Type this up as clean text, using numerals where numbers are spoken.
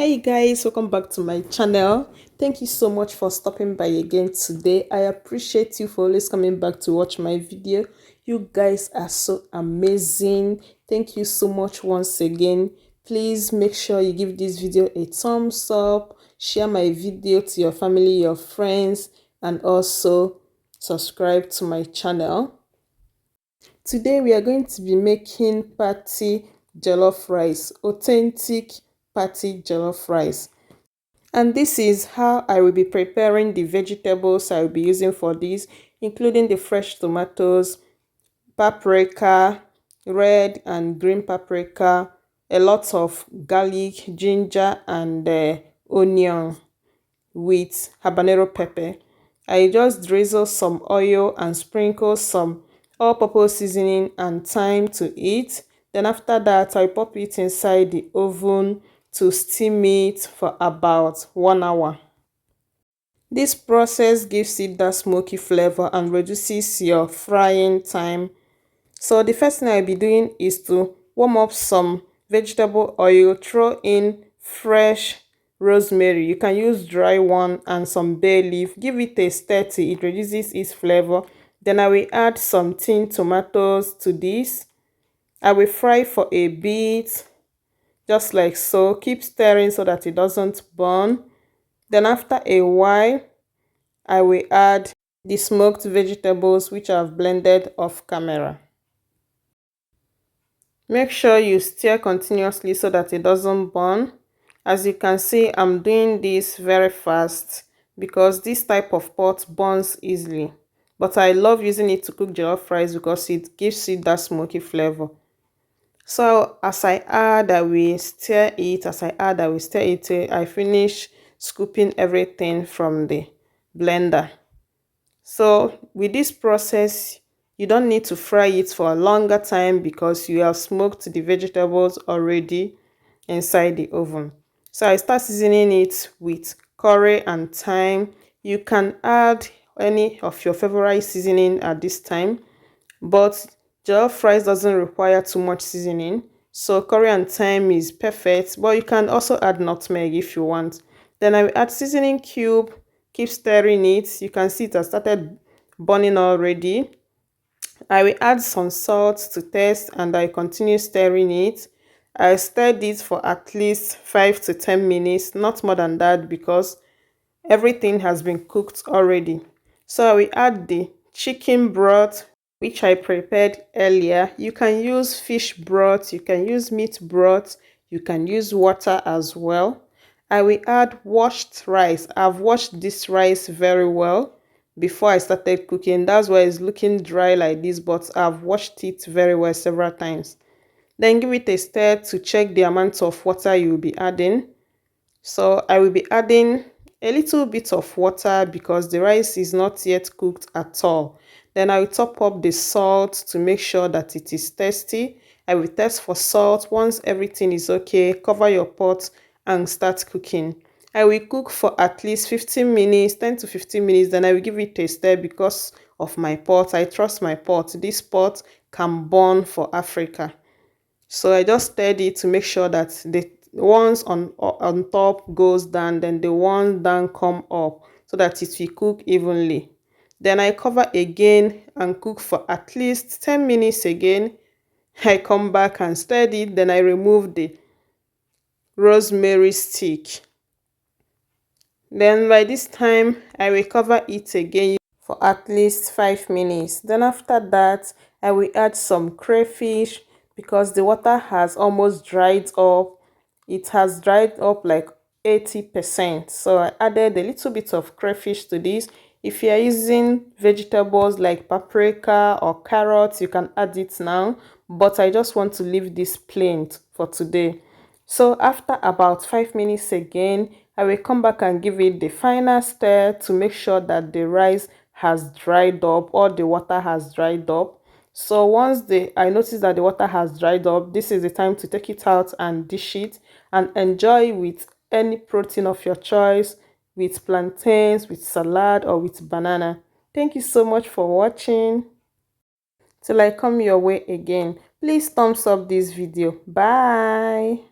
Hey guys, welcome back to my channel. Thank you so much for stopping by again today. I appreciate you for always coming back to watch my video. You guys are so amazing. Thank you so much once again. Please make sure you give this video a thumbs up, share my video to your family, your friends, and also subscribe to my channel. Today we are going to be making party jollof rice, authentic party jollof rice. And this is how I will be preparing the vegetables I will be using for this, including the fresh tomatoes, paprika, red and green paprika, a lot of garlic, ginger, and onion with habanero pepper. I just drizzle some oil and sprinkle some all-purpose seasoning and thyme to it. Then after that, I pop it inside the oven to steam it for about 1 hour. This process gives it that smoky flavor and reduces your frying time. So the first thing I'll be doing is to warm up some vegetable oil, throw in fresh rosemary. You can use dry one and some bay leaf. Give it a stir till it reduces its flavor. Then I will add some tinned tomatoes to this. I will fry for a bit, just like so. Keep stirring so that it doesn't burn. Then after a while, I will add the smoked vegetables which I've blended off camera. Make sure you stir continuously so that it doesn't burn. As you can see, I'm doing this very fast because this type of pot burns easily. But I love using it to cook jollof rice because it gives it that smoky flavor. So as I add, I will stir it. As I add, I will stir it till I finish scooping everything from the blender. So with this process, you don't need to fry it for a longer time because you have smoked the vegetables already inside the oven. So I start seasoning it with curry and thyme. You can add any of your favorite seasoning at this time, but jollof rice doesn't require too much seasoning. So curry and thyme is perfect, but you can also add nutmeg if you want. Then I will add seasoning cube, keep stirring it. You can see it has started burning already. I will add some salt to taste and I continue stirring it. I stirred it for at least 5 to 10 minutes, not more than that because everything has been cooked already. So I will add the chicken broth which I prepared earlier. You can use fish broth, you can use meat broth, you can use water as well. I will add washed rice. I've washed this rice very well before I started cooking. That's why it's looking dry like this, but I've washed it very well several times. Then give it a stir to check the amount of water you will be adding. So I will be adding a little bit of water because the rice is not yet cooked at all. Then I will top up the salt to make sure that it is tasty. I will test for salt. Once everything is okay, cover your pot and start cooking. I will cook for at least 15 minutes, 10 to 15 minutes. Then I will give it a stir because of my pot. I trust my pot. This pot can burn for Africa. So I just stirred it to make sure that the ones on top goes down, then the ones down come up so that it will cook evenly. Then I cover again and cook for at least 10 minutes again. I come back and stir it, then I remove the rosemary stick. Then by this time, I will cover it again for at least 5 minutes. Then after that, I will add some crayfish because the water has almost dried up. It has dried up like 80%. So I added a little bit of crayfish to this. If you are using vegetables like paprika or carrots, you can add it now. But I just want to leave this plain for today. So after about 5 minutes again, I will come back and give it the final stir to make sure that the rice has dried up, or the water has dried up. So once I notice that the water has dried up, this is the time to take it out and dish it and enjoy with any protein of your choice, with plantains, with salad, or with banana. Thank you so much for watching. Till I come your way again, please thumbs up this video. Bye.